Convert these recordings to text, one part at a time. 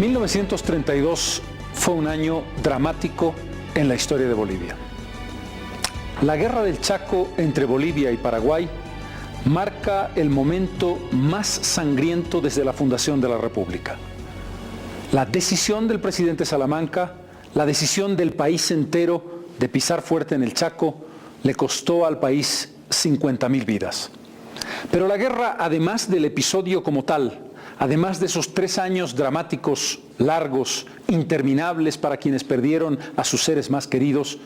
1932 fue un año dramático en la historia de Bolivia. La guerra del Chaco entre Bolivia y Paraguay marca el momento más sangriento desde la fundación de la República. La decisión del presidente Salamanca, la decisión del país entero de pisar fuerte en el Chaco, le costó al país 50.000 vidas. Pero la guerra, además del episodio como tal, además de esos 3 años dramáticos, largos, interminables para quienes perdieron a sus seres más queridos,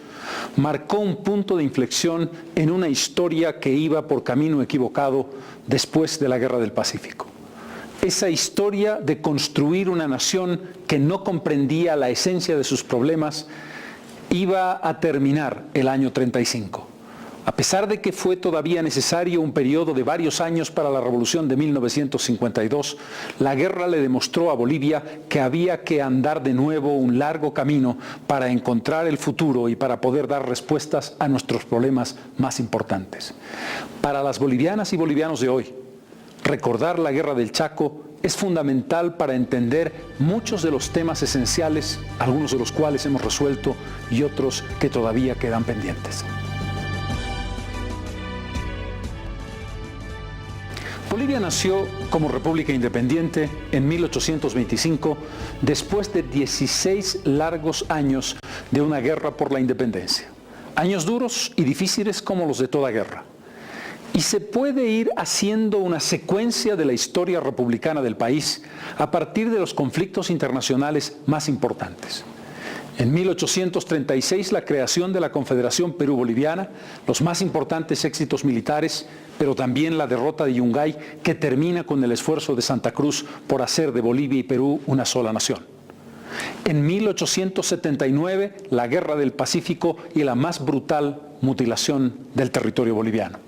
marcó un punto de inflexión en una historia que iba por camino equivocado después de la Guerra del Pacífico. Esa historia de construir una nación que no comprendía la esencia de sus problemas iba a terminar el año 35. A pesar de que fue todavía necesario un periodo de varios años para la revolución de 1952, la guerra le demostró a Bolivia que había que andar de nuevo un largo camino para encontrar el futuro y para poder dar respuestas a nuestros problemas más importantes. Para las bolivianas y bolivianos de hoy, recordar la guerra del Chaco es fundamental para entender muchos de los temas esenciales, algunos de los cuales hemos resuelto y otros que todavía quedan pendientes. Bolivia nació como república independiente en 1825, después de 16 largos años de una guerra por la independencia. Años duros y difíciles como los de toda guerra. Y se puede ir haciendo una secuencia de la historia republicana del país a partir de los conflictos internacionales más importantes. En 1836, la creación de la Confederación Perú-Boliviana, los más importantes éxitos militares, pero también la derrota de Yungay, que termina con el esfuerzo de Santa Cruz por hacer de Bolivia y Perú una sola nación. En 1879, la Guerra del Pacífico y la más brutal mutilación del territorio boliviano.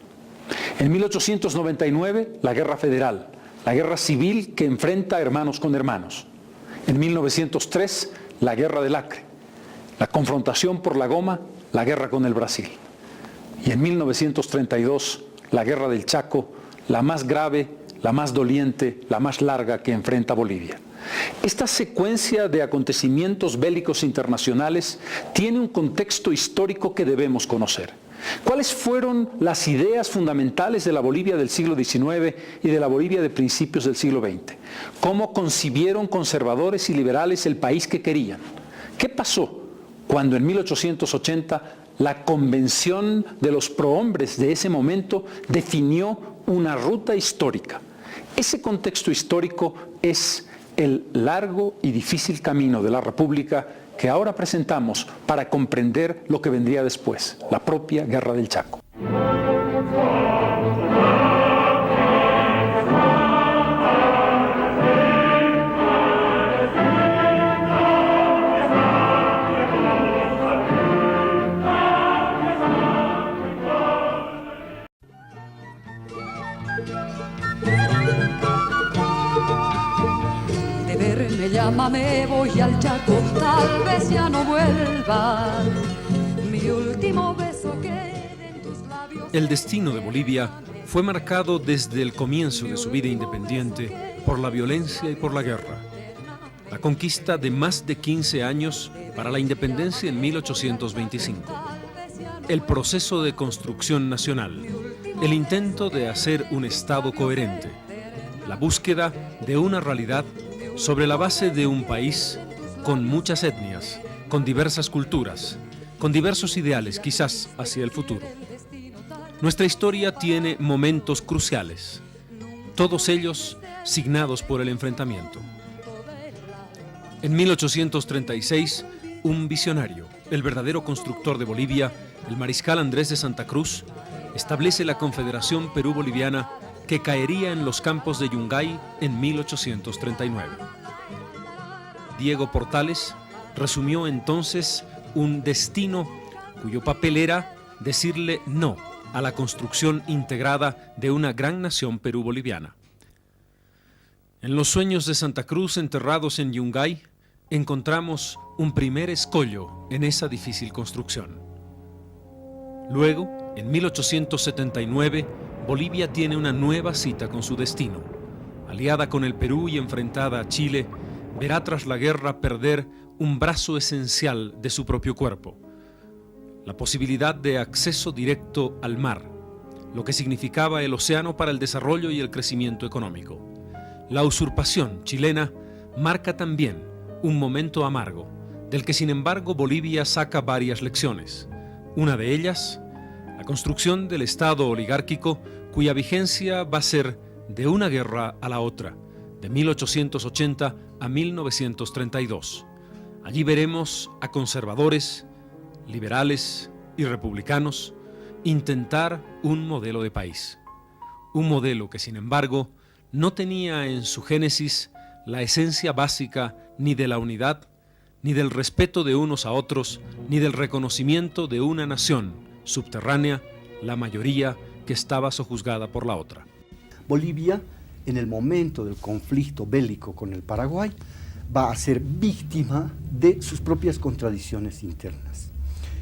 En 1899, la Guerra Federal, la guerra civil que enfrenta hermanos con hermanos. En 1903, la Guerra del Acre, la confrontación por la Goma, la guerra con el Brasil. Y en 1932, la Guerra del Chaco, la más grave, la más doliente, la más larga que enfrenta Bolivia. Esta secuencia de acontecimientos bélicos internacionales tiene un contexto histórico que debemos conocer. ¿Cuáles fueron las ideas fundamentales de la Bolivia del siglo XIX y de la Bolivia de principios del siglo XX? ¿Cómo concibieron conservadores y liberales el país que querían? ¿Qué pasó cuando en 1880 la convención de los prohombres de ese momento definió una ruta histórica? Ese contexto histórico es el largo y difícil camino de la República que ahora presentamos para comprender lo que vendría después, la propia Guerra del Chaco. Llámame, voy al Chaco, tal vez ya no vuelva. Mi último beso quede en tus labios. El destino de Bolivia fue marcado desde el comienzo de su vida independiente por la violencia y por la guerra. La conquista de más de 15 años para la independencia en 1825. El proceso de construcción nacional. El intento de hacer un Estado coherente. La búsqueda de una realidad sobre la base de un país con muchas etnias, con diversas culturas, con diversos ideales, quizás hacia el futuro. Nuestra historia tiene momentos cruciales, todos ellos signados por el enfrentamiento. En 1836, un visionario, el verdadero constructor de Bolivia, el mariscal Andrés de Santa Cruz, establece la Confederación Perú-Boliviana que caería en los campos de Yungay en 1839. Diego Portales resumió entonces un destino cuyo papel era decirle no a la construcción integrada de una gran nación perú-boliviana. En los sueños de Santa Cruz enterrados en Yungay, encontramos un primer escollo en esa difícil construcción. Luego, en 1879, Bolivia tiene una nueva cita con su destino. Aliada con el Perú y enfrentada a Chile, verá tras la guerra perder un brazo esencial de su propio cuerpo, la posibilidad de acceso directo al mar, lo que significaba el océano para el desarrollo y el crecimiento económico. La usurpación chilena marca también un momento amargo, del que sin embargo Bolivia saca varias lecciones. Una de ellas, la construcción del Estado oligárquico, cuya vigencia va a ser de una guerra a la otra, de 1880 a 1932. Allí veremos a conservadores, liberales y republicanos intentar un modelo de país. Un modelo que, sin embargo, no tenía en su génesis la esencia básica ni de la unidad, ni del respeto de unos a otros, ni del reconocimiento de una nación subterránea, la mayoría que estaba sojuzgada por la otra. Bolivia, en el momento del conflicto bélico con el Paraguay, va a ser víctima de sus propias contradicciones internas.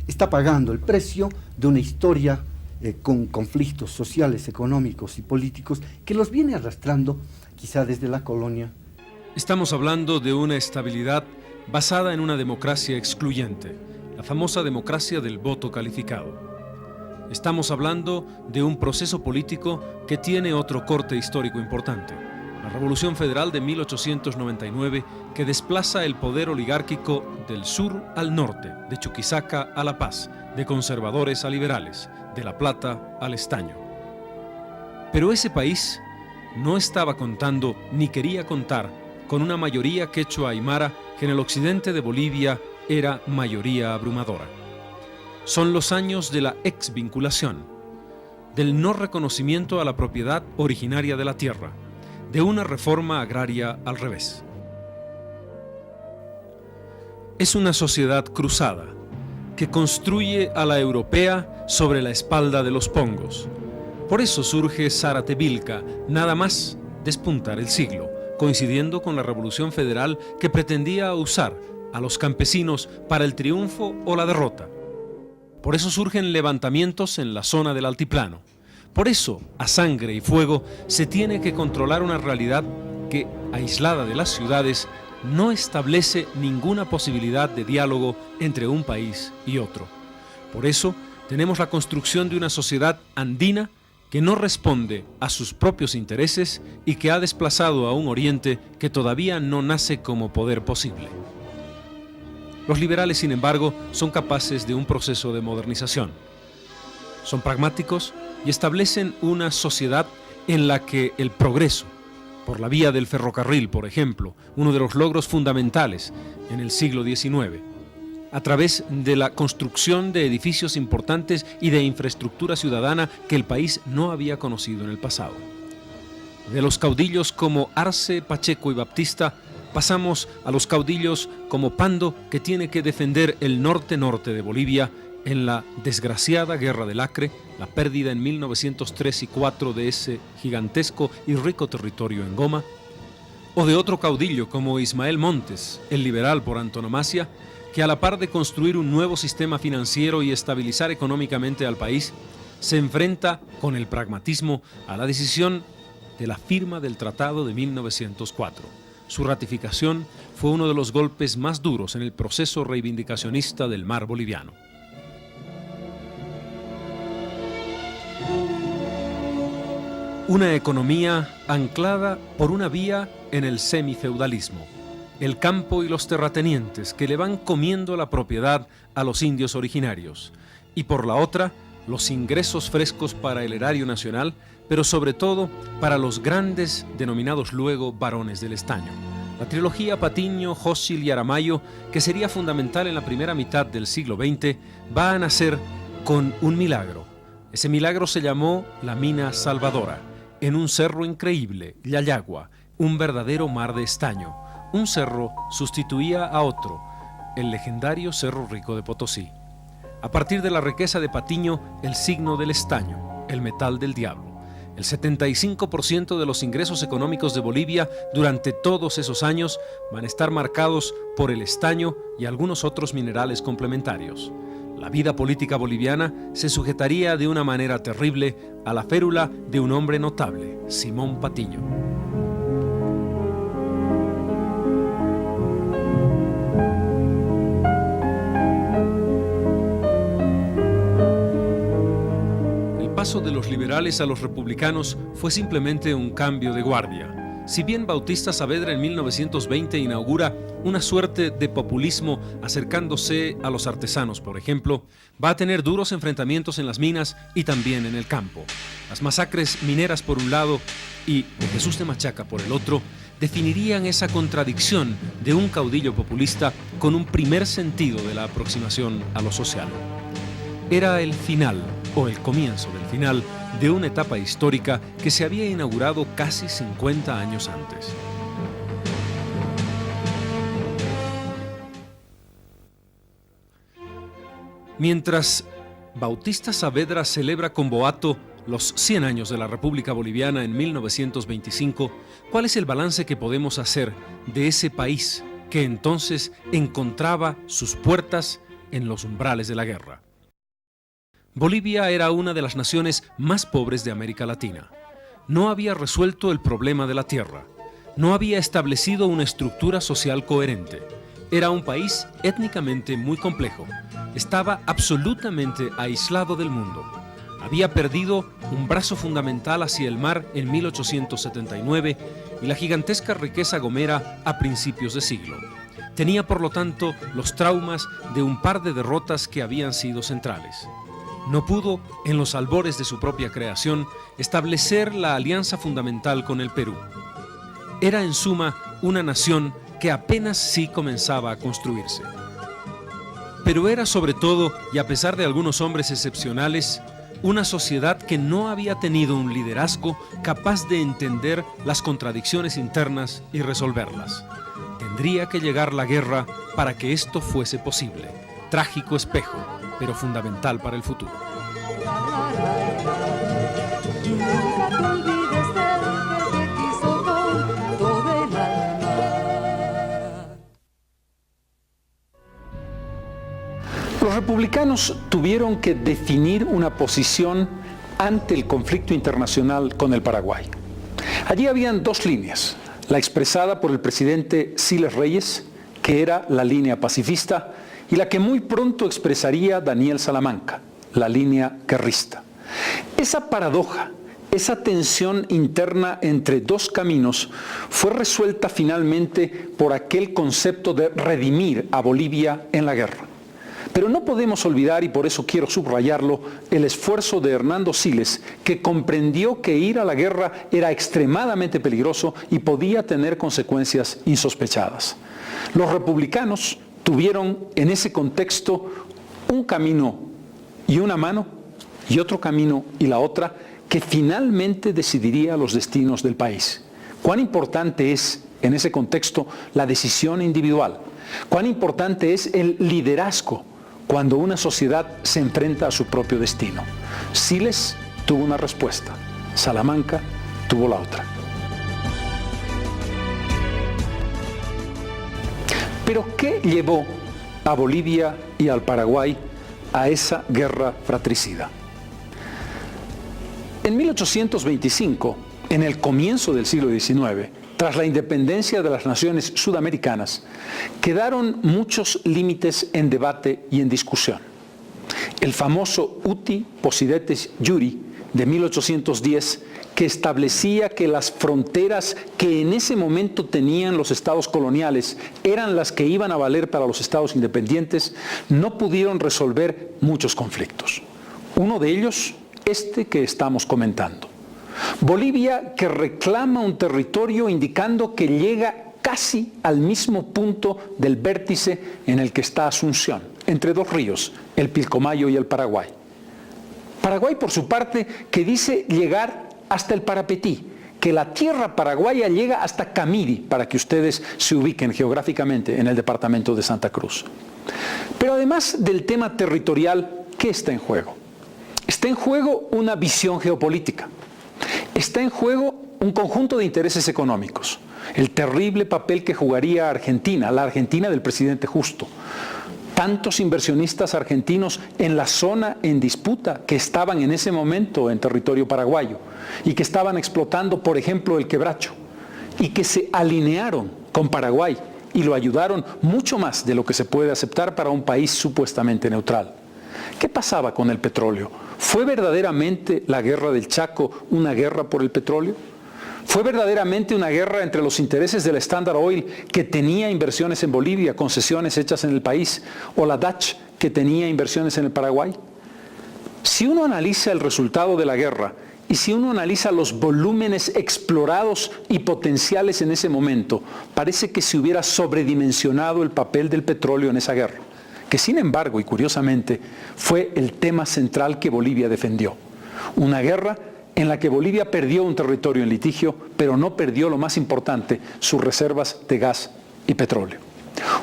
Está pagando el precio de una historia con conflictos sociales, económicos y políticos que los viene arrastrando quizá desde la colonia. Estamos hablando de una estabilidad basada en una democracia excluyente, la famosa democracia del voto calificado. Estamos hablando de un proceso político que tiene otro corte histórico importante, la Revolución Federal de 1899, que desplaza el poder oligárquico del sur al norte, de Chuquisaca a La Paz, de conservadores a liberales, de La Plata al Estaño. Pero ese país no estaba contando ni quería contar con una mayoría quechua aymara que en el occidente de Bolivia era mayoría abrumadora. Son los años de la exvinculación, del no reconocimiento a la propiedad originaria de la tierra, de una reforma agraria al revés. Es una sociedad cruzada que construye a la europea sobre la espalda de los pongos. Por eso surge Zaratevilca, nada más despuntar el siglo, coincidiendo con la Revolución Federal que pretendía usar a los campesinos para el triunfo o la derrota. Por eso surgen levantamientos en la zona del altiplano. Por eso, a sangre y fuego, se tiene que controlar una realidad que, aislada de las ciudades, no establece ninguna posibilidad de diálogo entre un país y otro. Por eso, tenemos la construcción de una sociedad andina que no responde a sus propios intereses y que ha desplazado a un Oriente que todavía no nace como poder posible. Los liberales, sin embargo, son capaces de un proceso de modernización. Son pragmáticos y establecen una sociedad en la que el progreso, por la vía del ferrocarril, por ejemplo, uno de los logros fundamentales en el siglo XIX, a través de la construcción de edificios importantes y de infraestructura ciudadana que el país no había conocido en el pasado. De los caudillos como Arce, Pacheco y Baptista, pasamos a los caudillos como Pando, que tiene que defender el norte-norte de Bolivia en la desgraciada Guerra del Acre, la pérdida en 1903 y 4 de ese gigantesco y rico territorio en Goma, o de otro caudillo como Ismael Montes, el liberal por antonomasia, que a la par de construir un nuevo sistema financiero y estabilizar económicamente al país, se enfrenta con el pragmatismo a la decisión de la firma del Tratado de 1904. Su ratificación fue uno de los golpes más duros en el proceso reivindicacionista del mar boliviano. Una economía anclada por una vía en el semifeudalismo, el campo y los terratenientes que le van comiendo la propiedad a los indios originarios, y por la otra, los ingresos frescos para el erario nacional, pero sobre todo para los grandes denominados luego varones del estaño. La trilogía Patiño, Jósil y Aramayo, que sería fundamental en la primera mitad del siglo XX, va a nacer con un milagro. Ese milagro se llamó la Mina Salvadora, en un cerro increíble, Yayagua, un verdadero mar de estaño. Un cerro sustituía a otro, el legendario Cerro Rico de Potosí. A partir de la riqueza de Patiño, el signo del estaño, el metal del diablo. El 75% de los ingresos económicos de Bolivia durante todos esos años van a estar marcados por el estaño y algunos otros minerales complementarios. La vida política boliviana se sujetaría de una manera terrible a la férula de un hombre notable, Simón Patiño. paso de los liberales a los republicanos fue simplemente un cambio de guardia. Si bien Bautista Saavedra en 1920 inaugura una suerte de populismo acercándose a los artesanos, por ejemplo, va a tener duros enfrentamientos en las minas y también en el campo. Las masacres mineras por un lado y Jesús de Machaca por el otro definirían esa contradicción de un caudillo populista con un primer sentido de la aproximación a lo social. Era el final, o el comienzo del final, de una etapa histórica que se había inaugurado casi 50 años antes. Mientras Bautista Saavedra celebra con boato los 100 años de la República Boliviana en 1925, ¿cuál es el balance que podemos hacer de ese país que entonces encontraba sus puertas en los umbrales de la guerra? Bolivia era una de las naciones más pobres de América Latina. No había resuelto el problema de la tierra. No había establecido una estructura social coherente. Era un país étnicamente muy complejo. Estaba absolutamente aislado del mundo. Había perdido un brazo fundamental hacia el mar en 1879 y la gigantesca riqueza gomera a principios de siglo. Tenía, por lo tanto, los traumas de un par de derrotas que habían sido centrales. No pudo, en los albores de su propia creación, establecer la alianza fundamental con el Perú. Era, en suma, una nación que apenas sí comenzaba a construirse. Pero era sobre todo, y a pesar de algunos hombres excepcionales, una sociedad que no había tenido un liderazgo capaz de entender las contradicciones internas y resolverlas. Tendría que llegar la guerra para que esto fuese posible. Trágico espejo, pero fundamental para el futuro. Nunca te olvides del que te quiso con todo el alma. Los republicanos tuvieron que definir una posición ante el conflicto internacional con el Paraguay. Allí habían dos líneas, la expresada por el presidente Siles Reyes, que era la línea pacifista, y la que muy pronto expresaría Daniel Salamanca, la línea guerrista. Esa paradoja, esa tensión interna entre dos caminos fue resuelta finalmente por aquel concepto de redimir a Bolivia en la guerra. Pero no podemos olvidar, y por eso quiero subrayarlo, el esfuerzo de Hernando Siles, que comprendió que ir a la guerra era extremadamente peligroso y podía tener consecuencias insospechadas. Los republicanos tuvieron en ese contexto un camino y una mano, y otro camino y la otra, que finalmente decidiría los destinos del país. Cuán importante es, en ese contexto, la decisión individual. Cuán importante es el liderazgo cuando una sociedad se enfrenta a su propio destino. Siles tuvo una respuesta, Salamanca tuvo la otra. Pero ¿qué llevó a Bolivia y al Paraguay a esa guerra fratricida? En 1825, en el comienzo del siglo XIX, tras la independencia de las naciones sudamericanas, quedaron muchos límites en debate y en discusión. El famoso Uti Possidetis Iuri de 1810, que establecía que las fronteras que en ese momento tenían los estados coloniales eran las que iban a valer para los estados independientes, no pudieron resolver muchos conflictos. Uno de ellos, este que estamos comentando. Bolivia, que reclama un territorio indicando que llega casi al mismo punto del vértice en el que está Asunción, entre dos ríos, el Pilcomayo y el Paraguay. Paraguay, por su parte, que dice llegar hasta el Parapetí, que la tierra paraguaya llega hasta Camiri, para que ustedes se ubiquen geográficamente en el departamento de Santa Cruz. Pero además del tema territorial, ¿qué está en juego? Está en juego una visión geopolítica. Está en juego un conjunto de intereses económicos. El terrible papel que jugaría Argentina, la Argentina del presidente Justo. Tantos inversionistas argentinos en la zona en disputa que estaban en ese momento en territorio paraguayo y que estaban explotando, por ejemplo, el Quebracho, y que se alinearon con Paraguay y lo ayudaron mucho más de lo que se puede aceptar para un país supuestamente neutral. ¿Qué pasaba con el petróleo? ¿Fue verdaderamente la guerra del Chaco una guerra por el petróleo? ¿Fue verdaderamente una guerra entre los intereses del Standard Oil, que tenía inversiones en Bolivia, concesiones hechas en el país, o la Dutch, que tenía inversiones en el Paraguay? Si uno analiza el resultado de la guerra y si uno analiza los volúmenes explorados y potenciales en ese momento, parece que se hubiera sobredimensionado el papel del petróleo en esa guerra, que sin embargo, y curiosamente, fue el tema central que Bolivia defendió. Una guerra en la que Bolivia perdió un territorio en litigio, pero no perdió lo más importante, sus reservas de gas y petróleo.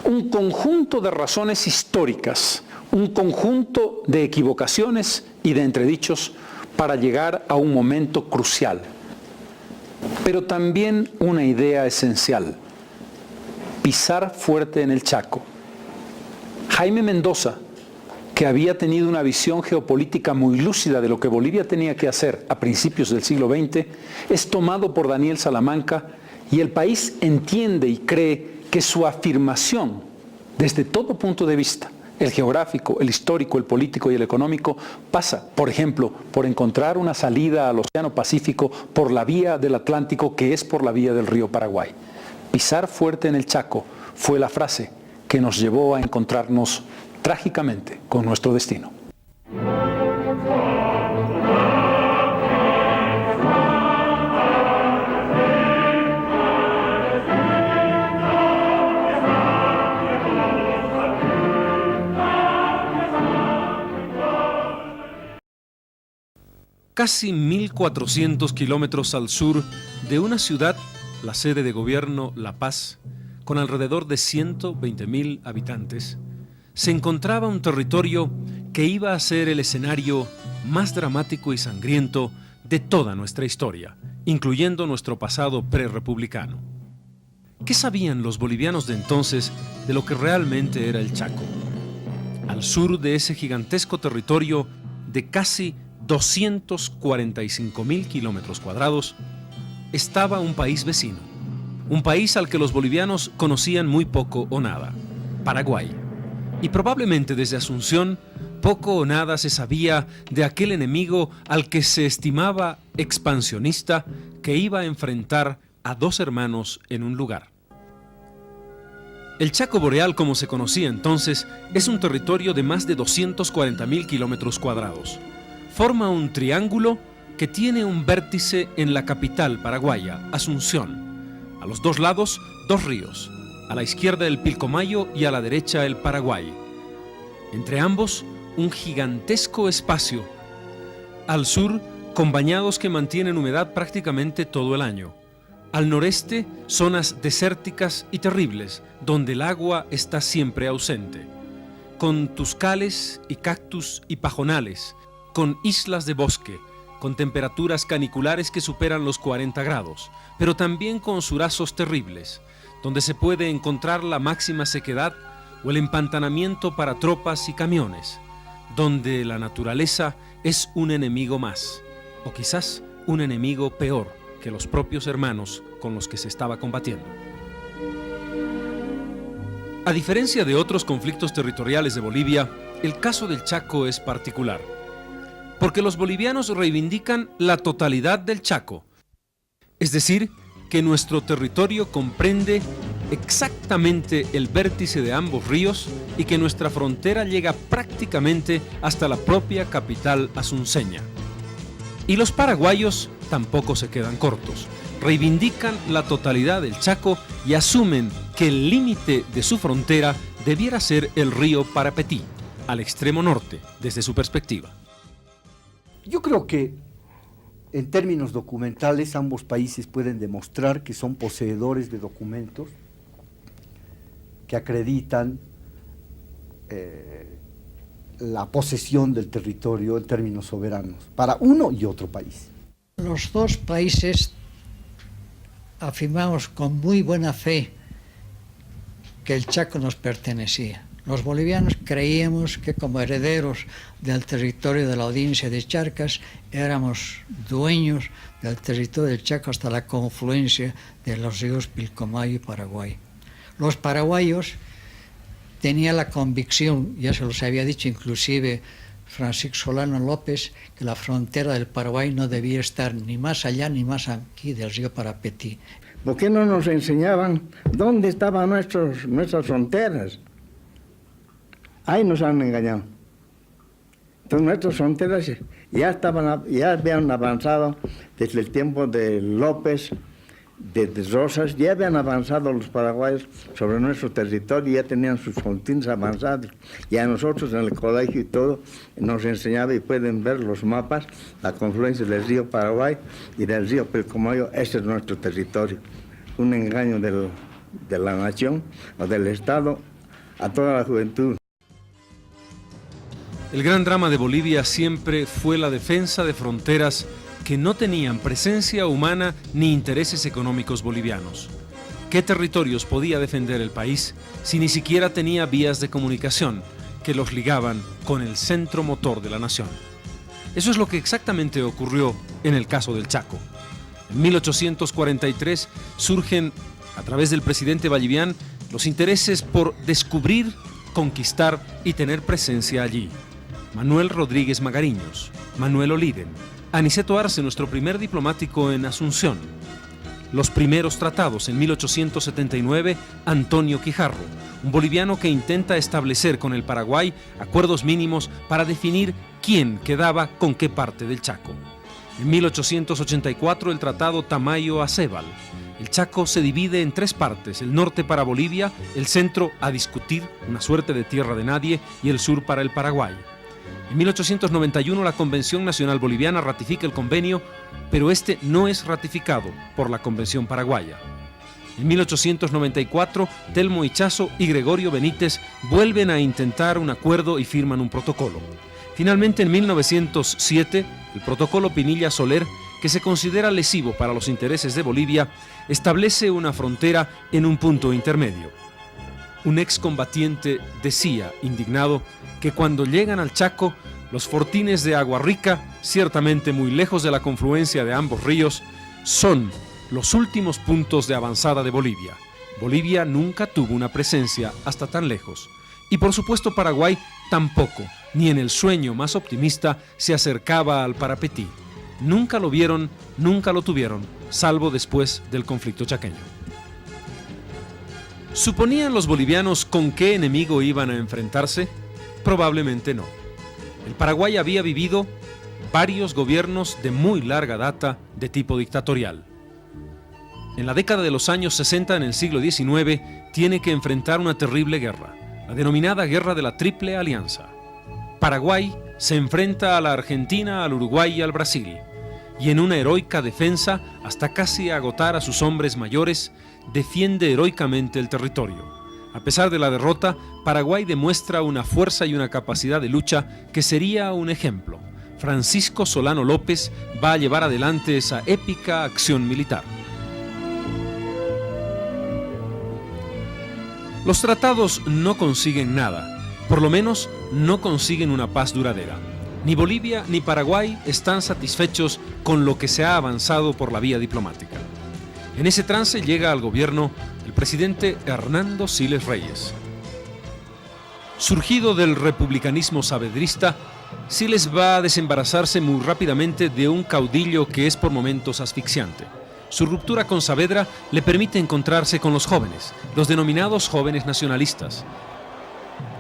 Un conjunto de razones históricas, un conjunto de equivocaciones y de entredichos para llegar a un momento crucial, pero también una idea esencial: pisar fuerte en el Chaco. Jaime Mendoza, que había tenido una visión geopolítica muy lúcida de lo que Bolivia tenía que hacer a principios del siglo XX, es tomado por Daniel Salamanca, y el país entiende y cree que su afirmación, desde todo punto de vista, el geográfico, el histórico, el político y el económico, pasa, por ejemplo, por encontrar una salida al Océano Pacífico por la vía del Atlántico, que es por la vía del río Paraguay. Pisar fuerte en el Chaco fue la frase que nos llevó a encontrarnos trágicamente con nuestro destino. Casi 1.400 kilómetros al sur de una ciudad, la sede de gobierno La Paz, con alrededor de 120.000 habitantes, se encontraba un territorio que iba a ser el escenario más dramático y sangriento de toda nuestra historia, incluyendo nuestro pasado prerepublicano. ¿Qué sabían los bolivianos de entonces de lo que realmente era el Chaco? Al sur de ese gigantesco territorio de casi 245.000 kilómetros cuadrados, estaba un país vecino, un país al que los bolivianos conocían muy poco o nada: Paraguay. Y probablemente desde Asunción poco o nada se sabía de aquel enemigo al que se estimaba expansionista, que iba a enfrentar a dos hermanos en un lugar. El Chaco Boreal, como se conocía entonces, es un territorio de más de 240.000 kilómetros cuadrados. Forma un triángulo que tiene un vértice en la capital paraguaya, Asunción. A los dos lados, dos ríos. A la izquierda el Pilcomayo y a la derecha el Paraguay. Entre ambos, un gigantesco espacio. Al sur, con bañados que mantienen humedad prácticamente todo el año. Al noreste, zonas desérticas y terribles, donde el agua está siempre ausente. Con tuscales y cactus y pajonales, con islas de bosque, con temperaturas caniculares que superan los 40 grados, pero también con surazos terribles, donde se puede encontrar la máxima sequedad o el empantanamiento para tropas y camiones, donde la naturaleza es un enemigo más, o quizás un enemigo peor que los propios hermanos con los que se estaba combatiendo. A diferencia de otros conflictos territoriales de Bolivia, el caso del Chaco es particular, porque los bolivianos reivindican la totalidad del Chaco, es decir, que nuestro territorio comprende exactamente el vértice de ambos ríos y que nuestra frontera llega prácticamente hasta la propia capital asunceña. Y los paraguayos tampoco se quedan cortos. Reivindican la totalidad del Chaco y asumen que el límite de su frontera debiera ser el río Parapetí, al extremo norte, desde su perspectiva. Yo creo que en términos documentales ambos países pueden demostrar que son poseedores de documentos que acreditan la posesión del territorio en términos soberanos para uno y otro país. Los dos países afirmamos con muy buena fe que el Chaco nos pertenecía. Los bolivianos creíamos que como herederos del territorio de la audiencia de Charcas éramos dueños del territorio del Chaco hasta la confluencia de los ríos Pilcomayo y Paraguay. Los paraguayos tenían la convicción, ya se los había dicho inclusive Francisco Solano López que la frontera del Paraguay no debía estar ni más allá ni más aquí del río Parapetí. ¿Por qué no nos enseñaban dónde estaban nuestras fronteras? Ahí nos han engañado. Entonces nuestras fronteras ya habían avanzado desde el tiempo de López, de Rosas, ya habían avanzado los paraguayos sobre nuestro territorio, ya tenían sus fronteras avanzadas. Y a nosotros en el colegio y todo nos enseñaba, y pueden ver los mapas, la confluencia del río Paraguay y del río Pilcomayo. Ese es nuestro territorio. Un engaño de la nación o del Estado a toda la juventud. El gran drama de Bolivia siempre fue la defensa de fronteras que no tenían presencia humana ni intereses económicos bolivianos. ¿Qué territorios podía defender el país si ni siquiera tenía vías de comunicación que los ligaban con el centro motor de la nación? Eso es lo que exactamente ocurrió en el caso del Chaco. En 1843 surgen, a través del presidente Ballivián, los intereses por descubrir, conquistar y tener presencia allí. Manuel Rodríguez Magariños, Manuel Oliden, Aniceto Arce, nuestro primer diplomático en Asunción. Los primeros tratados en 1879, Antonio Quijarro, un boliviano que intenta establecer con el Paraguay acuerdos mínimos para definir quién quedaba con qué parte del Chaco. En 1884, el tratado Tamayo-Acebal. El Chaco se divide en tres partes, el norte para Bolivia, el centro a discutir, una suerte de tierra de nadie, y el sur para el Paraguay. En 1891 la Convención Nacional Boliviana ratifica el convenio, pero este no es ratificado por la Convención Paraguaya. En 1894, Telmo Ichazo y Gregorio Benítez vuelven a intentar un acuerdo y firman un protocolo. Finalmente, en 1907, el protocolo Pinilla-Soler, que se considera lesivo para los intereses de Bolivia, establece una frontera en un punto intermedio. Un excombatiente decía, indignado, que cuando llegan al Chaco, los fortines de Agua Rica, ciertamente muy lejos de la confluencia de ambos ríos, son los últimos puntos de avanzada de Bolivia. Bolivia nunca tuvo una presencia hasta tan lejos. Y por supuesto Paraguay tampoco, ni en el sueño más optimista, se acercaba al Parapetí. Nunca lo vieron, nunca lo tuvieron, salvo después del conflicto chaqueño. ¿Suponían los bolivianos con qué enemigo iban a enfrentarse? Probablemente no. El Paraguay había vivido varios gobiernos de muy larga data de tipo dictatorial. En la década de los años 60, en el siglo XIX, tiene que enfrentar una terrible guerra, la denominada Guerra de la Triple Alianza. Paraguay se enfrenta a la Argentina, al Uruguay y al Brasil, y en una heroica defensa, hasta casi agotar a sus hombres mayores, defiende heroicamente el territorio. A pesar de la derrota, Paraguay demuestra una fuerza y una capacidad de lucha que sería un ejemplo. Francisco Solano López va a llevar adelante esa épica acción militar. Los tratados no consiguen nada, por lo menos no consiguen una paz duradera. Ni Bolivia ni Paraguay están satisfechos con lo que se ha avanzado por la vía diplomática. En ese trance llega al gobierno el presidente Hernando Siles Reyes. Surgido del republicanismo saavedrista, Siles va a desembarazarse muy rápidamente de un caudillo que es por momentos asfixiante. Su ruptura con Saavedra le permite encontrarse con los jóvenes, los denominados jóvenes nacionalistas.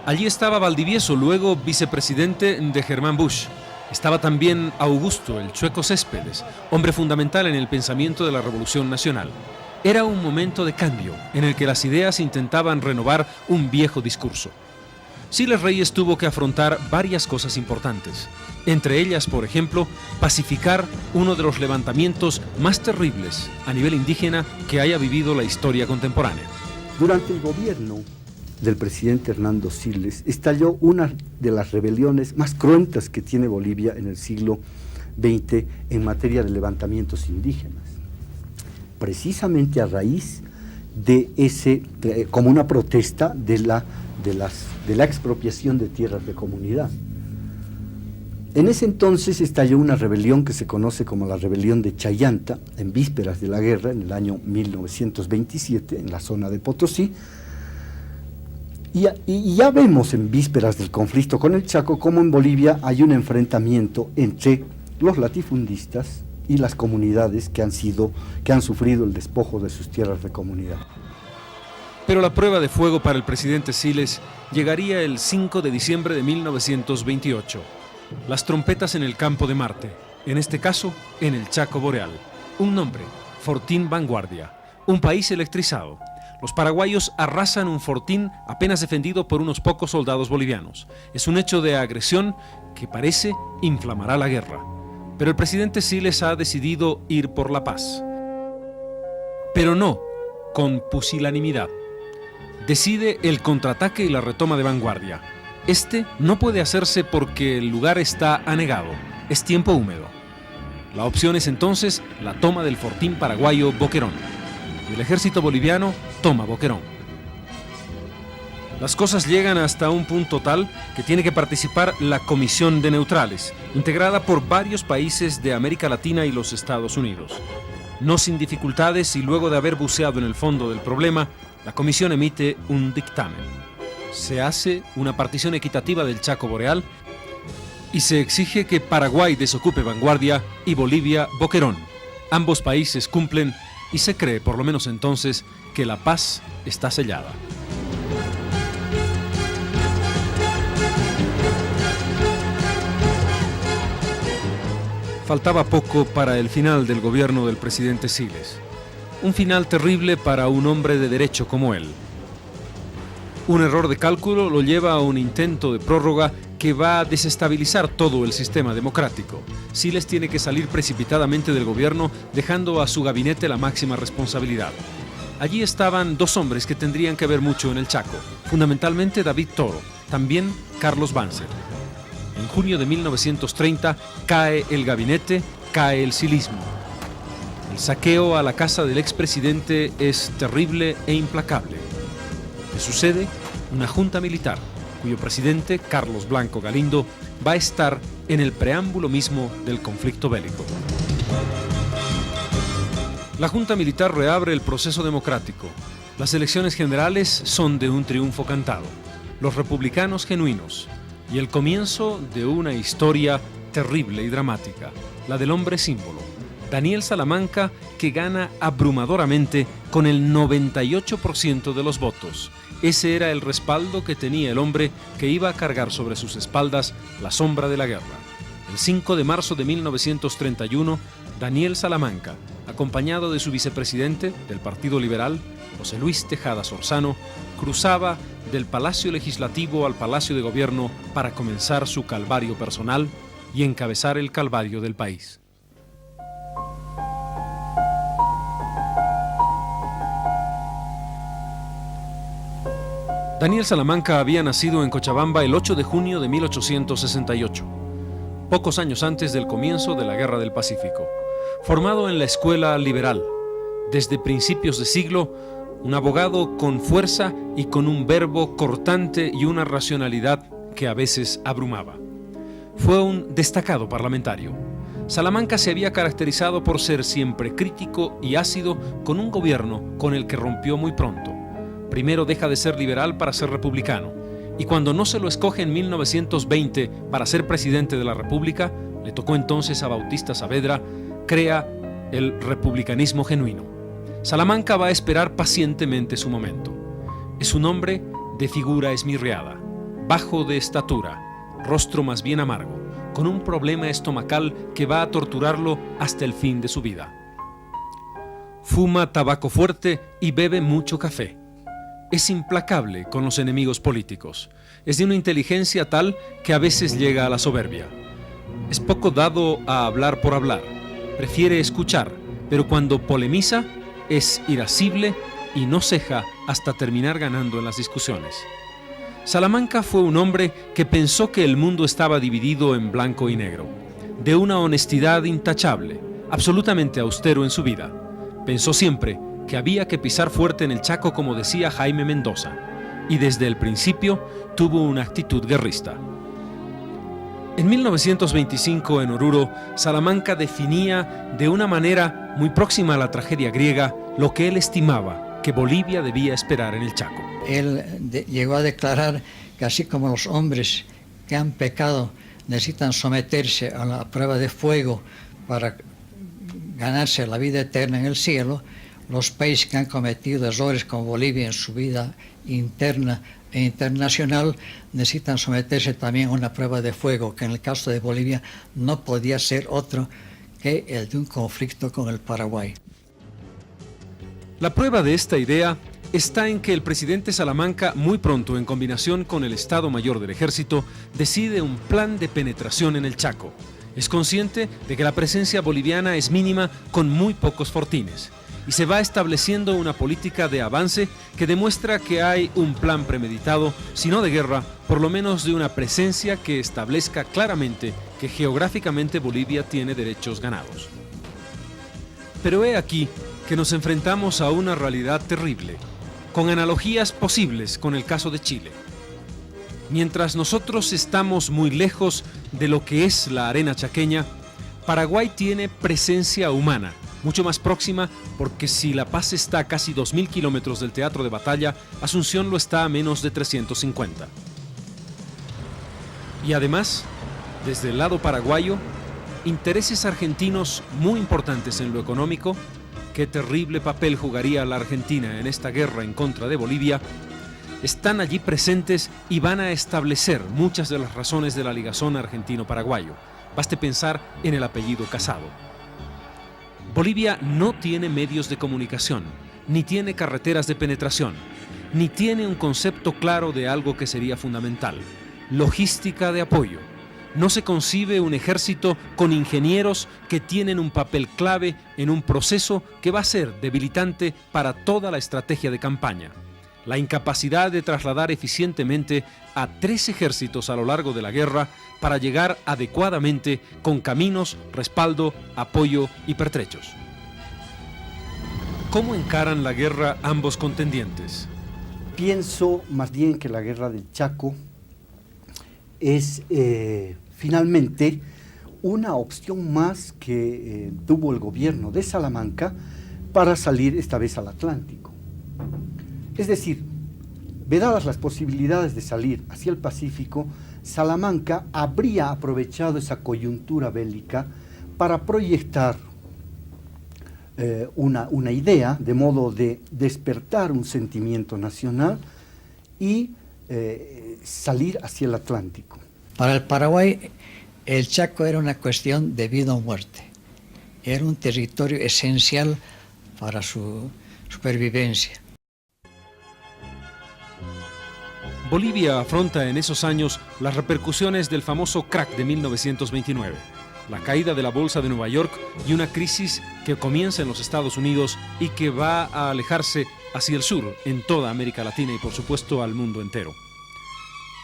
Allí estaba Valdivieso, luego vicepresidente de Germán Bush. Estaba también Augusto, el Chueco Céspedes, hombre fundamental en el pensamiento de la Revolución Nacional. Era un momento de cambio en el que las ideas intentaban renovar un viejo discurso. Siles Reyes tuvo que afrontar varias cosas importantes, entre ellas, por ejemplo, pacificar uno de los levantamientos más terribles a nivel indígena que haya vivido la historia contemporánea. Durante el gobierno del presidente Hernando Siles estalló una de las rebeliones más cruentas que tiene Bolivia en el siglo XX en materia de levantamientos indígenas, precisamente a raíz de como una protesta de la expropiación de tierras de comunidad. En ese entonces estalló una rebelión que se conoce como la rebelión de Chayanta, en vísperas de la guerra, en el año 1927, en la zona de Potosí, Y ya vemos en vísperas del conflicto con el Chaco cómo en Bolivia hay un enfrentamiento entre los latifundistas y las comunidades que han sufrido el despojo de sus tierras de comunidad. Pero la prueba de fuego para el presidente Siles llegaría el 5 de diciembre de 1928. Las trompetas en el campo de Marte, en este caso en el Chaco Boreal. Un nombre, Fortín Vanguardia, un país electrizado. Los paraguayos arrasan un fortín apenas defendido por unos pocos soldados bolivianos. Es un hecho de agresión que parece inflamará la guerra. Pero el presidente Siles ha decidido ir por la paz. Pero no con pusilanimidad. Decide el contraataque y la retoma de Vanguardia. Este no puede hacerse porque el lugar está anegado. Es tiempo húmedo. La opción es entonces la toma del fortín paraguayo Boquerón. Y el ejército boliviano toma Boquerón. Las cosas llegan hasta un punto tal que tiene que participar la Comisión de Neutrales, integrada por varios países de América Latina y los Estados Unidos. No sin dificultades y luego de haber buceado en el fondo del problema, la Comisión emite un dictamen. Se hace una partición equitativa del Chaco Boreal y se exige que Paraguay desocupe Vanguardia y Bolivia Boquerón. Ambos países cumplen y se cree, por lo menos entonces, que la paz está sellada. Faltaba poco para el final del gobierno del presidente Siles. Un final terrible para un hombre de derecho como él. Un error de cálculo lo lleva a un intento de prórroga que va a desestabilizar todo el sistema democrático. Siles tiene que salir precipitadamente del gobierno, dejando a su gabinete la máxima responsabilidad. Allí estaban dos hombres que tendrían que ver mucho en el Chaco, fundamentalmente David Toro, también Carlos Banzer. En junio de 1930 cae el gabinete, cae el silismo. El saqueo a la casa del expresidente es terrible e implacable. ¿Qué sucede? Una junta militar, cuyo presidente, Carlos Blanco Galindo, va a estar en el preámbulo mismo del conflicto bélico. La junta militar reabre el proceso democrático. Las elecciones generales son de un triunfo cantado. Los republicanos genuinos. Y el comienzo de una historia terrible y dramática, la del hombre símbolo, Daniel Salamanca, que gana abrumadoramente con el 98% de los votos. Ese era el respaldo que tenía el hombre que iba a cargar sobre sus espaldas la sombra de la guerra. El 5 de marzo de 1931, Daniel Salamanca, acompañado de su vicepresidente del Partido Liberal, José Luis Tejada Sorzano, cruzaba del Palacio Legislativo al Palacio de Gobierno para comenzar su calvario personal y encabezar el calvario del país. Daniel Salamanca había nacido en Cochabamba el 8 de junio de 1868, pocos años antes del comienzo de la Guerra del Pacífico. Formado en la escuela liberal, desde principios de siglo, un abogado con fuerza y con un verbo cortante y una racionalidad que a veces abrumaba. Fue un destacado parlamentario. Salamanca se había caracterizado por ser siempre crítico y ácido con un gobierno con el que rompió muy pronto. Primero deja de ser liberal para ser republicano, y cuando no se lo escoge en 1920 para ser presidente de la República, le tocó entonces a Bautista Saavedra, crea el republicanismo genuino. Salamanca va a esperar pacientemente su momento. Es un hombre de figura esmirriada, bajo de estatura, rostro más bien amargo, con un problema estomacal que va a torturarlo hasta el fin de su vida. Fuma tabaco fuerte y bebe mucho café. Es implacable con los enemigos políticos. Es de una inteligencia tal que a veces llega a la soberbia. Es poco dado a hablar por hablar. Prefiere escuchar, pero cuando polemiza, es irascible y no ceja hasta terminar ganando en las discusiones. Salamanca fue un hombre que pensó que el mundo estaba dividido en blanco y negro, de una honestidad intachable, absolutamente austero en su vida. Pensó siempre que había que pisar fuerte en el Chaco, como decía Jaime Mendoza, y desde el principio tuvo una actitud guerrista. En 1925, en Oruro, Salamanca definía de una manera muy próxima a la tragedia griega lo que él estimaba que Bolivia debía esperar en el Chaco. Él llegó a declarar que así como los hombres que han pecado necesitan someterse a la prueba de fuego para ganarse la vida eterna en el cielo, los países que han cometido errores como Bolivia en su vida interna e internacional necesitan someterse también a una prueba de fuego, que en el caso de Bolivia no podía ser otro que el de un conflicto con el Paraguay. La prueba de esta idea está en que el presidente Salamanca, muy pronto, en combinación con el Estado Mayor del Ejército, decide un plan de penetración en el Chaco. Es consciente de que la presencia boliviana es mínima, con muy pocos fortines, y se va estableciendo una política de avance que demuestra que hay un plan premeditado, si no de guerra, por lo menos de una presencia que establezca claramente que geográficamente Bolivia tiene derechos ganados. Pero he aquí que nos enfrentamos a una realidad terrible, con analogías posibles con el caso de Chile. Mientras nosotros estamos muy lejos de lo que es la arena chaqueña, Paraguay tiene presencia humana, mucho más próxima, porque si La Paz está a casi 2.000 kilómetros del teatro de batalla, Asunción lo está a menos de 350. Y además, desde el lado paraguayo, intereses argentinos muy importantes en lo económico. Qué terrible papel jugaría la Argentina en esta guerra en contra de Bolivia, están allí presentes y van a establecer muchas de las razones de la ligazón argentino-paraguayo. Baste pensar en el apellido Casado. Bolivia no tiene medios de comunicación, ni tiene carreteras de penetración, ni tiene un concepto claro de algo que sería fundamental: logística de apoyo. No se concibe un ejército con ingenieros que tienen un papel clave en un proceso que va a ser debilitante para toda la estrategia de campaña. La incapacidad de trasladar eficientemente a 3 ejércitos a lo largo de la guerra para llegar adecuadamente con caminos, respaldo, apoyo y pertrechos. ¿Cómo encaran la guerra ambos contendientes? Pienso más bien que la guerra del Chaco es finalmente una opción más que tuvo el gobierno de Salamanca para salir esta vez al Atlántico. Es decir, vedadas las posibilidades de salir hacia el Pacífico, Salamanca habría aprovechado esa coyuntura bélica para proyectar una idea, de modo de despertar un sentimiento nacional y salir hacia el Atlántico. Para el Paraguay, el Chaco era una cuestión de vida o muerte. Era un territorio esencial para su supervivencia. Bolivia afronta en esos años las repercusiones del famoso crack de 1929, la caída de la bolsa de Nueva York y una crisis que comienza en los Estados Unidos y que va a alejarse hacia el sur, en toda América Latina y por supuesto al mundo entero.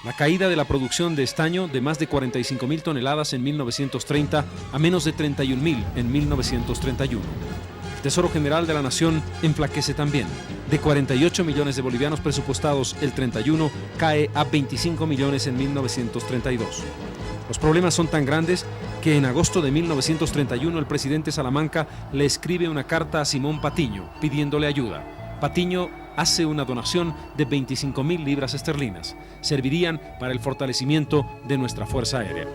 La caída de la producción de estaño de más de 45.000 toneladas en 1930 a menos de 31.000 en 1931. El Tesoro General de la Nación enflaquece también. De 48 millones de bolivianos presupuestados el 31, cae a 25 millones en 1932. Los problemas son tan grandes que en agosto de 1931 el presidente Salamanca le escribe una carta a Simón Patiño pidiéndole ayuda. Patiño hace una donación de 25.000 libras esterlinas. Servirían para el fortalecimiento de nuestra Fuerza Aérea.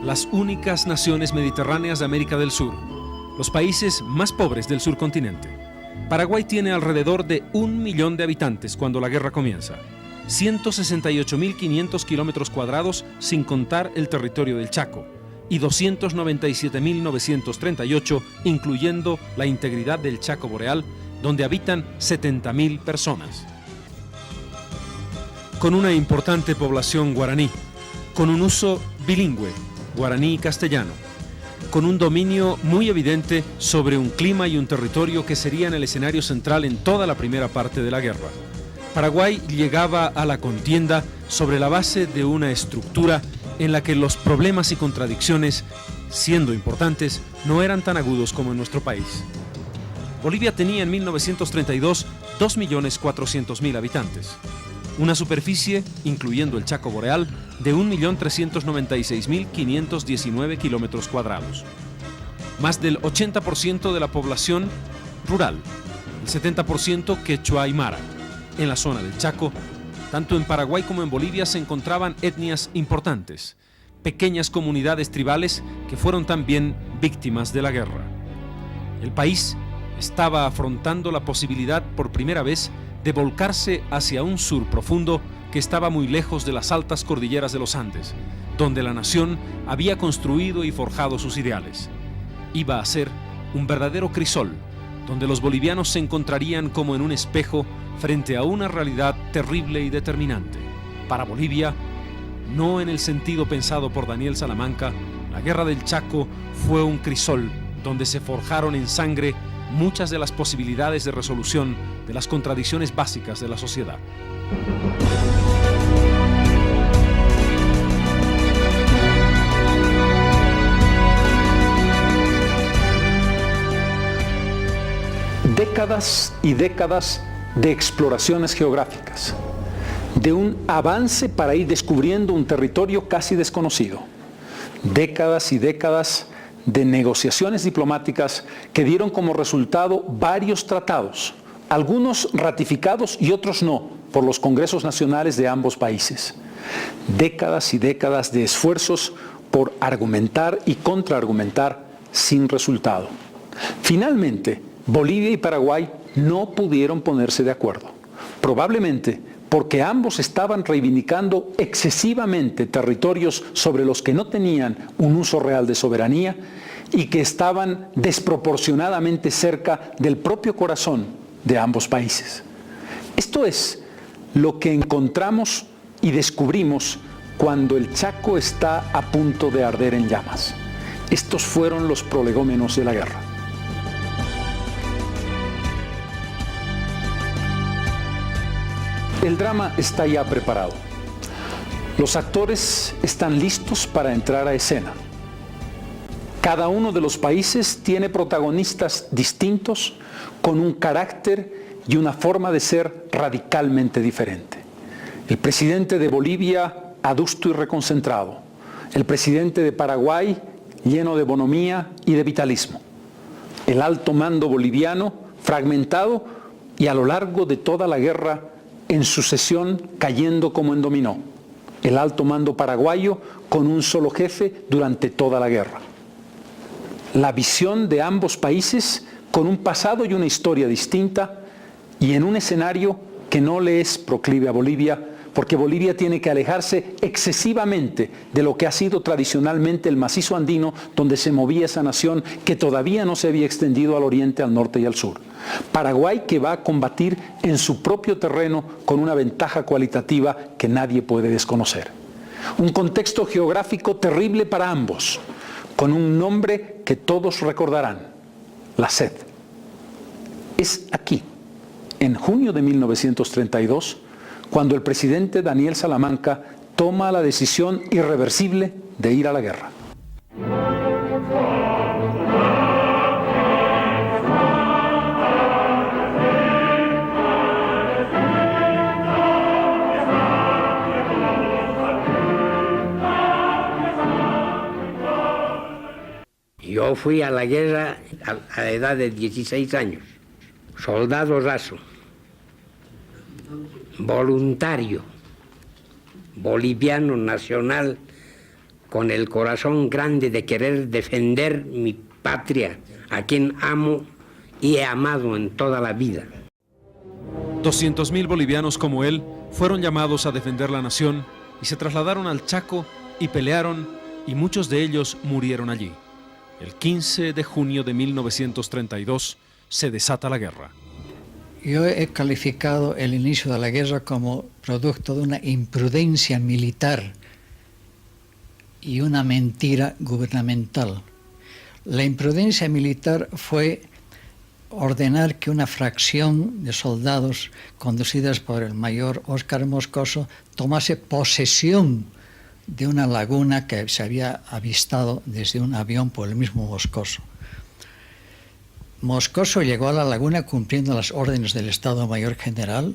Las únicas naciones mediterráneas de América del Sur, los países más pobres del subcontinente. Paraguay tiene alrededor de 1 millón de habitantes cuando la guerra comienza. 168.500 kilómetros cuadrados sin contar el territorio del Chaco y 297.938 incluyendo la integridad del Chaco Boreal, donde habitan 70.000 personas. Con una importante población guaraní, con un uso bilingüe, guaraní y castellano, con un dominio muy evidente sobre un clima y un territorio que serían el escenario central en toda la primera parte de la guerra. Paraguay llegaba a la contienda sobre la base de una estructura en la que los problemas y contradicciones, siendo importantes, no eran tan agudos como en nuestro país. Bolivia tenía en 1932 2.400.000 habitantes. una superficie, incluyendo el Chaco Boreal, de 1.396.519 kilómetros cuadrados. Más del 80% de la población rural, el 70% quechua aymara. En la zona del Chaco, tanto en Paraguay como en Bolivia se encontraban etnias importantes, pequeñas comunidades tribales que fueron también víctimas de la guerra. El país estaba afrontando la posibilidad por primera vez de volcarse hacia un sur profundo que estaba muy lejos de las altas cordilleras de los Andes, donde la nación había construido y forjado sus ideales. Iba a ser un verdadero crisol, donde los bolivianos se encontrarían como en un espejo frente a una realidad terrible y determinante. Para Bolivia, no en el sentido pensado por Daniel Salamanca, la Guerra del Chaco fue un crisol donde se forjaron en sangre muchas de las posibilidades de resolución de las contradicciones básicas de la sociedad. Décadas y décadas de exploraciones geográficas, de un avance para ir descubriendo un territorio casi desconocido, décadas y décadas de negociaciones diplomáticas que dieron como resultado varios tratados, algunos ratificados y otros no, por los congresos nacionales de ambos países. Décadas y décadas de esfuerzos por argumentar y contraargumentar sin resultado. Finalmente, Bolivia y Paraguay no pudieron ponerse de acuerdo, probablemente porque ambos estaban reivindicando excesivamente territorios sobre los que no tenían un uso real de soberanía y que estaban desproporcionadamente cerca del propio corazón de ambos países. Esto es lo que encontramos y descubrimos cuando el Chaco está a punto de arder en llamas. Estos fueron los prolegómenos de la guerra. El drama está ya preparado. Los actores están listos para entrar a escena. Cada uno de los países tiene protagonistas distintos con un carácter y una forma de ser radicalmente diferente. El presidente de Bolivia, adusto y reconcentrado. El presidente de Paraguay, lleno de bonomía y de vitalismo. El alto mando boliviano, fragmentado y a lo largo de toda la guerra en sucesión cayendo como en dominó. El alto mando paraguayo con un solo jefe durante toda la guerra. La visión de ambos países con un pasado y una historia distinta y en un escenario que no le es proclive a Bolivia, porque Bolivia tiene que alejarse excesivamente de lo que ha sido tradicionalmente el macizo andino donde se movía esa nación que todavía no se había extendido al oriente, al norte y al sur. Paraguay que va a combatir en su propio terreno con una ventaja cualitativa que nadie puede desconocer. Un contexto geográfico terrible para ambos, con un nombre que todos recordarán, la sed. Es aquí, en junio de 1932, cuando el presidente Daniel Salamanca toma la decisión irreversible de ir a la guerra. Yo fui a la guerra a la edad de 16 años, soldado raso, voluntario, boliviano nacional, con el corazón grande de querer defender mi patria, a quien amo y he amado en toda la vida. 200.000 bolivianos como él fueron llamados a defender la nación y se trasladaron al Chaco y pelearon, y muchos de ellos murieron allí. El 15 de junio de 1932 se desata la guerra. Yo he calificado el inicio de la guerra como producto de una imprudencia militar y una mentira gubernamental. La imprudencia militar fue ordenar que una fracción de soldados conducidas por el mayor Óscar Moscoso tomase posesión de una laguna que se había avistado desde un avión por el mismo Moscoso. Moscoso llegó a la laguna cumpliendo las órdenes del Estado Mayor General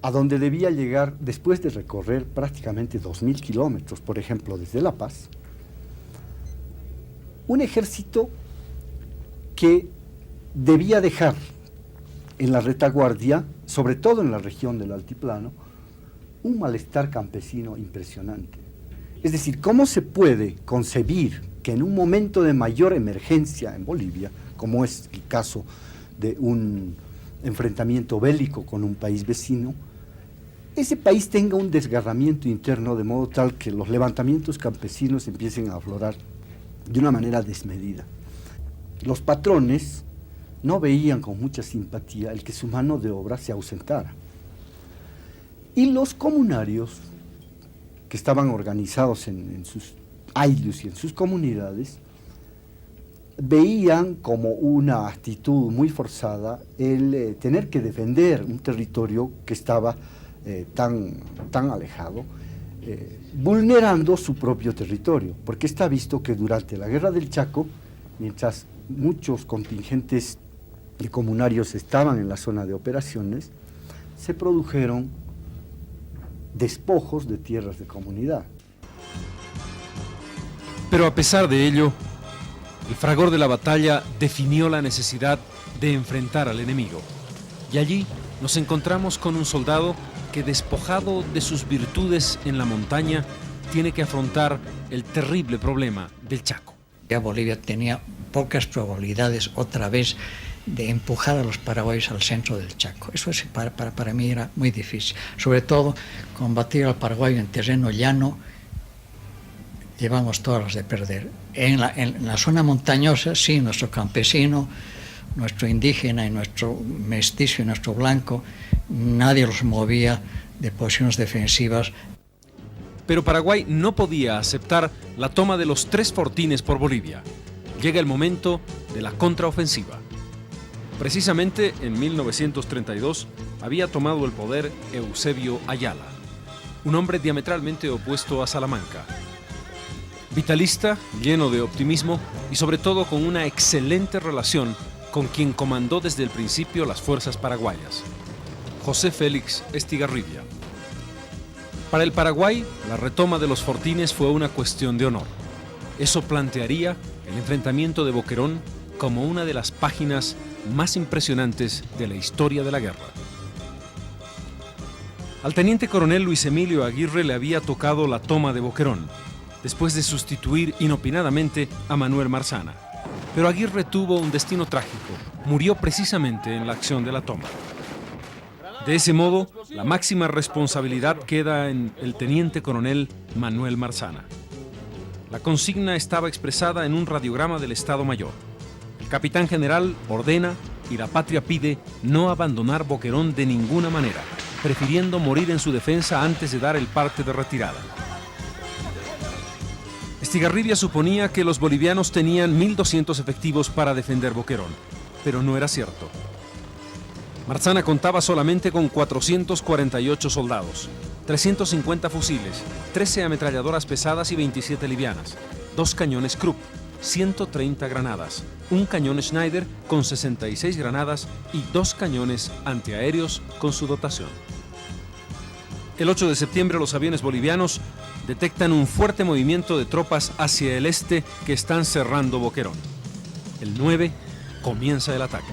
a donde debía llegar después de recorrer prácticamente 2.000 kilómetros, por ejemplo, desde La Paz, un ejército que debía dejar en la retaguardia, sobre todo en la región del altiplano, un malestar campesino impresionante. Es decir, ¿cómo se puede concebir que en un momento de mayor emergencia en Bolivia, como es el caso de un enfrentamiento bélico con un país vecino, ese país tenga un desgarramiento interno de modo tal que los levantamientos campesinos empiecen a aflorar de una manera desmedida? Los patrones no veían con mucha simpatía el que su mano de obra se ausentara. Y los comunarios, que estaban organizados en sus ayllus y en sus comunidades, veían como una actitud muy forzada el tener que defender un territorio que estaba tan alejado, vulnerando su propio territorio, porque está visto que durante la Guerra del Chaco, mientras muchos contingentes de comunarios estaban en la zona de operaciones, se produjeron despojos de tierras de comunidad. Pero a pesar de ello, el fragor de la batalla definió la necesidad de enfrentar al enemigo. Y allí nos encontramos con un soldado que, despojado de sus virtudes en la montaña, tiene que afrontar el terrible problema del Chaco. Ya Bolivia tenía pocas probabilidades otra vez de empujar a los paraguayos al centro del Chaco. Eso para mí era muy difícil. Sobre todo, combatir al paraguayo en terreno llano, llevamos todas las de perder. En la zona montañosa, sí, nuestro campesino, nuestro indígena y nuestro mestizo y nuestro blanco, nadie los movía de posiciones defensivas. Pero Paraguay no podía aceptar la toma de los 3 fortines por Bolivia. Llega el momento de la contraofensiva. Precisamente en 1932 había tomado el poder Eusebio Ayala, un hombre diametralmente opuesto a Salamanca. Vitalista, lleno de optimismo y sobre todo con una excelente relación con quien comandó desde el principio las fuerzas paraguayas, José Félix Estigarribia. Para el Paraguay, la retoma de los fortines fue una cuestión de honor. Eso plantearía el enfrentamiento de Boquerón como una de las páginas más impresionantes de la historia de la guerra. Al teniente coronel Luis Emilio Aguirre le había tocado la toma de Boquerón, después de sustituir inopinadamente a Manuel Marzana. Pero Aguirre tuvo un destino trágico, murió precisamente en la acción de la toma. De ese modo, la máxima responsabilidad queda en el teniente coronel Manuel Marzana. La consigna estaba expresada en un radiograma del Estado Mayor. El capitán general ordena y la patria pide no abandonar Boquerón de ninguna manera, prefiriendo morir en su defensa antes de dar el parte de retirada. Estigarribia suponía que los bolivianos tenían 1.200 efectivos para defender Boquerón, pero no era cierto. Marzana contaba solamente con 448 soldados, 350 fusiles, 13 ametralladoras pesadas y 27 livianas, 2 cañones Krupp, 130 granadas, un cañón Schneider con 66 granadas y 2 cañones antiaéreos con su dotación. El 8 de septiembre los aviones bolivianos detectan un fuerte movimiento de tropas hacia el este que están cerrando Boquerón. El 9 comienza el ataque.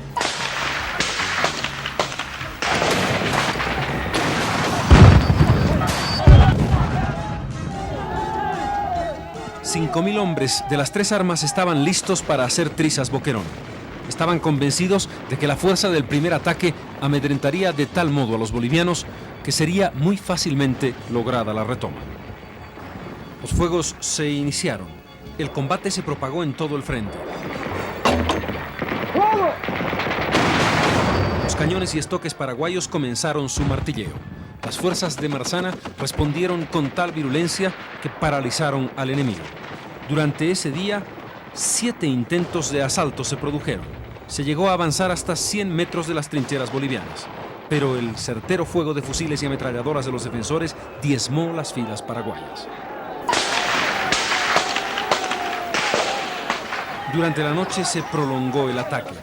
$5.000 hombres de las 3 armas estaban listos para hacer trizas Boquerón. Estaban convencidos de que la fuerza del primer ataque amedrentaría de tal modo a los bolivianos que sería muy fácilmente lograda la retoma. Los fuegos se iniciaron. El combate se propagó en todo el frente. Los cañones y estoques paraguayos comenzaron su martilleo. Las fuerzas de Marzana respondieron con tal virulencia que paralizaron al enemigo. Durante ese día, 7 intentos de asalto se produjeron. Se llegó a avanzar hasta 100 metros de las trincheras bolivianas, pero el certero fuego de fusiles y ametralladoras de los defensores diezmó las filas paraguayas. Durante la noche se prolongó el ataque.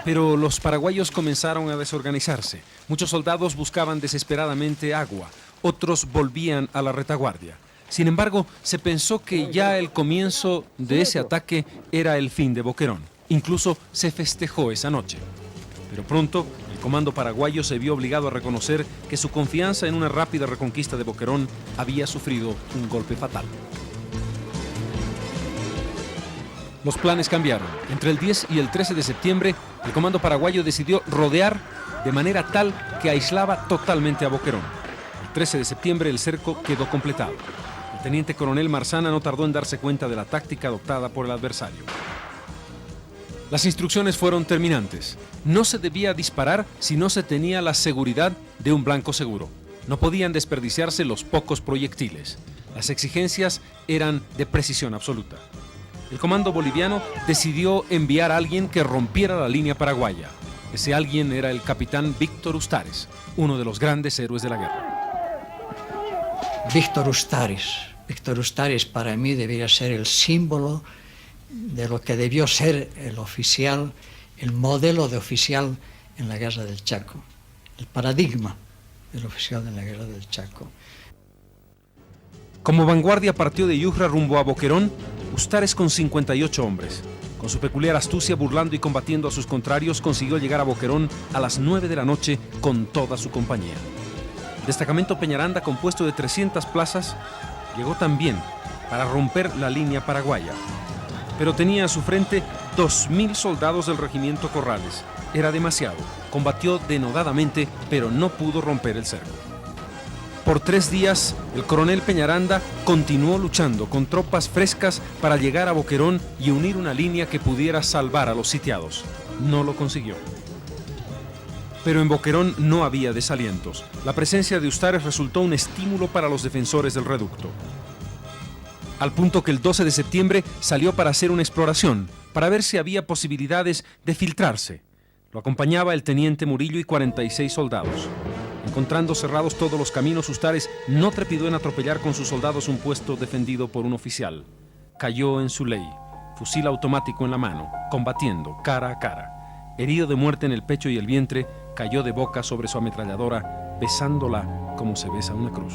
Pero los paraguayos comenzaron a desorganizarse. Muchos soldados buscaban desesperadamente agua, otros volvían a la retaguardia. Sin embargo, se pensó que ya el comienzo de ese ataque era el fin de Boquerón. Incluso se festejó esa noche. Pero pronto, el comando paraguayo se vio obligado a reconocer que su confianza en una rápida reconquista de Boquerón había sufrido un golpe fatal. Los planes cambiaron. Entre el 10 y el 13 de septiembre, el comando paraguayo decidió rodear de manera tal que aislaba totalmente a Boquerón. El 13 de septiembre el cerco quedó completado. El teniente coronel Marzana no tardó en darse cuenta de la táctica adoptada por el adversario. Las instrucciones fueron terminantes. No se debía disparar si no se tenía la seguridad de un blanco seguro. No podían desperdiciarse los pocos proyectiles. Las exigencias eran de precisión absoluta. El comando boliviano decidió enviar a alguien que rompiera la línea paraguaya. Ese alguien era el capitán Víctor Ustares, uno de los grandes héroes de la guerra. Víctor Ustares para mí debería ser el símbolo de lo que debió ser el oficial, el modelo de oficial en la guerra del Chaco, el paradigma del oficial en la guerra del Chaco. Como vanguardia partió de Yujra rumbo a Boquerón, Ustares con 58 hombres. Con su peculiar astucia, burlando y combatiendo a sus contrarios, consiguió llegar a Boquerón a las 9 de la noche con toda su compañía. El destacamento Peñaranda, compuesto de 300 plazas, llegó también para romper la línea paraguaya. Pero tenía a su frente 2.000 soldados del regimiento Corrales. Era demasiado. Combatió denodadamente, pero no pudo romper el cerco. Por 3 días, el coronel Peñaranda continuó luchando con tropas frescas para llegar a Boquerón y unir una línea que pudiera salvar a los sitiados. No lo consiguió. Pero en Boquerón no había desalientos. La presencia de Ustares resultó un estímulo para los defensores del reducto. Al punto que el 12 de septiembre salió para hacer una exploración, para ver si había posibilidades de filtrarse. Lo acompañaba el teniente Murillo y 46 soldados. Encontrando cerrados todos los caminos, Ustares no trepidó en atropellar con sus soldados un puesto defendido por un oficial. Cayó en su ley, fusil automático en la mano, combatiendo cara a cara. Herido de muerte en el pecho y el vientre, cayó de boca sobre su ametralladora, besándola como se besa una cruz.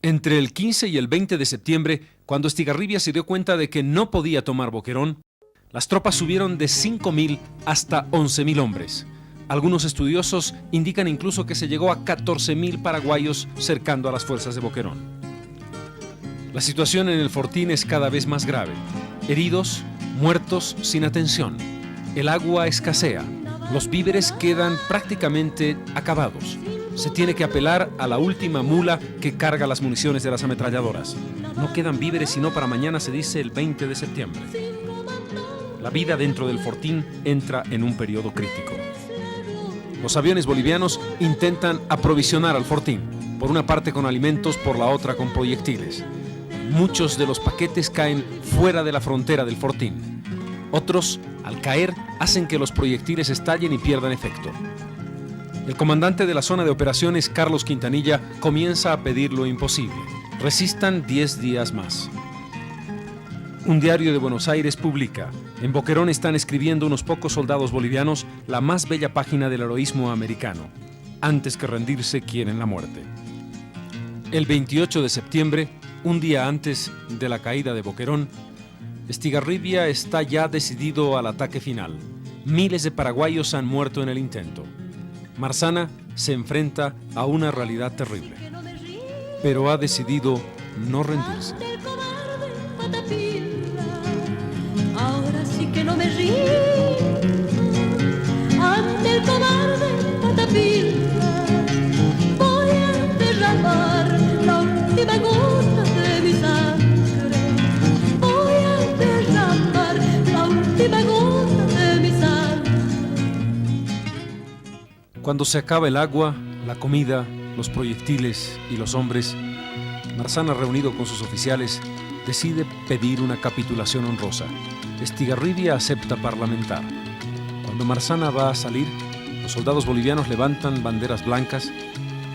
Entre el 15 y el 20 de septiembre, cuando Estigarribia se dio cuenta de que no podía tomar Boquerón, las tropas subieron de 5.000 hasta 11.000 hombres. Algunos estudiosos indican incluso que se llegó a 14.000 paraguayos cercando a las fuerzas de Boquerón. La situación en el fortín es cada vez más grave. Heridos, muertos sin atención. El agua escasea. Los víveres quedan prácticamente acabados. Se tiene que apelar a la última mula que carga las municiones de las ametralladoras. No quedan víveres sino para mañana, se dice el 20 de septiembre. La vida dentro del fortín entra en un periodo crítico. Los aviones bolivianos intentan aprovisionar al fortín, por una parte con alimentos, por la otra con proyectiles. Muchos de los paquetes caen fuera de la frontera del fortín. Otros, al caer, hacen que los proyectiles estallen y pierdan efecto. El comandante de la zona de operaciones, Carlos Quintanilla, comienza a pedir lo imposible. Resistan 10 días más. Un diario de Buenos Aires publica: en Boquerón están escribiendo unos pocos soldados bolivianos la más bella página del heroísmo americano. Antes que rendirse, quieren la muerte. El 28 de septiembre, un día antes de la caída de Boquerón, Estigarribia está ya decidido al ataque final. Miles de paraguayos han muerto en el intento. Marzana se enfrenta a una realidad terrible, pero ha decidido no rendirse. Ahora sí que no me río ante el cobarde Patapila. Voy a derramar la última gota de mi sangre. Voy a derramar la última gota de mi sangre. Cuando se acaba el agua, la comida, los proyectiles y los hombres, Marzana, reunido con sus oficiales, decide pedir una capitulación honrosa. Estigarribia acepta parlamentar. Cuando Marzana va a salir, los soldados bolivianos levantan banderas blancas,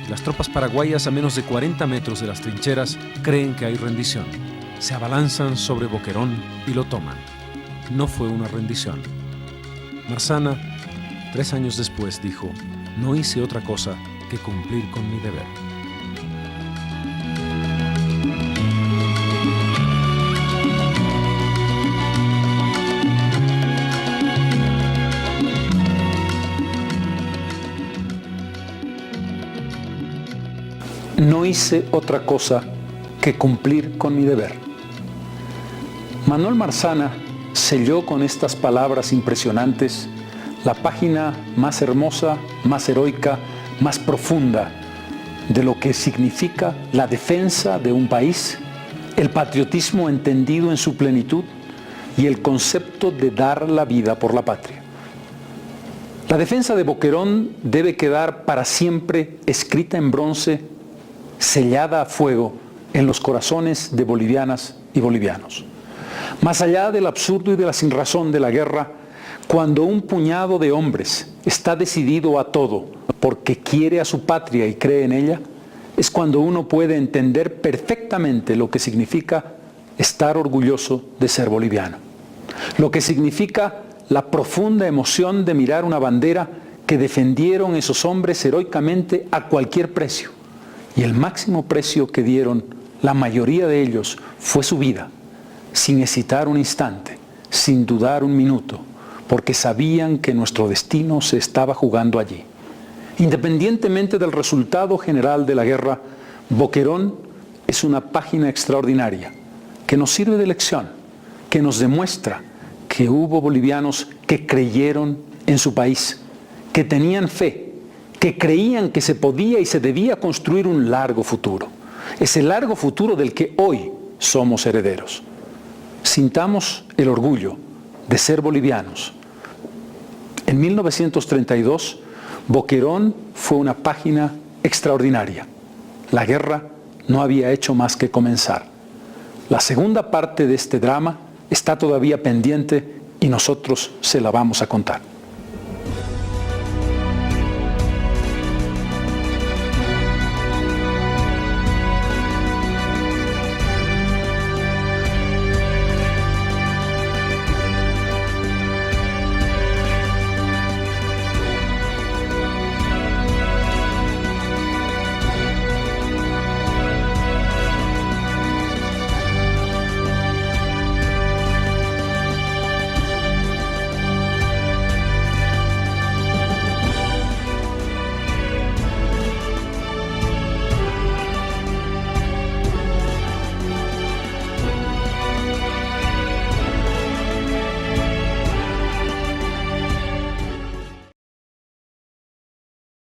Las tropas paraguayas, a menos de 40 metros de las trincheras, creen que hay rendición. Se abalanzan sobre Boquerón y lo toman. No fue una rendición. Marzana, 3 años después, dijo: no hice otra cosa que cumplir con mi deber. No hice otra cosa que cumplir con mi deber. Manuel Marzana selló con estas palabras impresionantes la página más hermosa, más heroica, más profunda de lo que significa la defensa de un país, el patriotismo entendido en su plenitud y el concepto de dar la vida por la patria. La defensa de Boquerón debe quedar para siempre escrita en bronce, sellada a fuego en los corazones de bolivianas y bolivianos. Más allá del absurdo y de la sinrazón de la guerra, cuando un puñado de hombres está decidido a todo porque quiere a su patria y cree en ella, es cuando uno puede entender perfectamente lo que significa estar orgulloso de ser boliviano. Lo que significa la profunda emoción de mirar una bandera que defendieron esos hombres heroicamente a cualquier precio. Y el máximo precio que dieron la mayoría de ellos fue su vida, sin hesitar un instante, sin dudar un minuto, porque sabían que nuestro destino se estaba jugando allí. Independientemente del resultado general de la guerra, Boquerón es una página extraordinaria que nos sirve de lección, que nos demuestra que hubo bolivianos que creyeron en su país, que tenían fe, que creían que se podía y se debía construir un largo futuro. Ese largo futuro del que hoy somos herederos. Sintamos el orgullo de ser bolivianos. En 1932, Boquerón fue una página extraordinaria. La guerra no había hecho más que comenzar. La segunda parte de este drama está todavía pendiente y nosotros se la vamos a contar.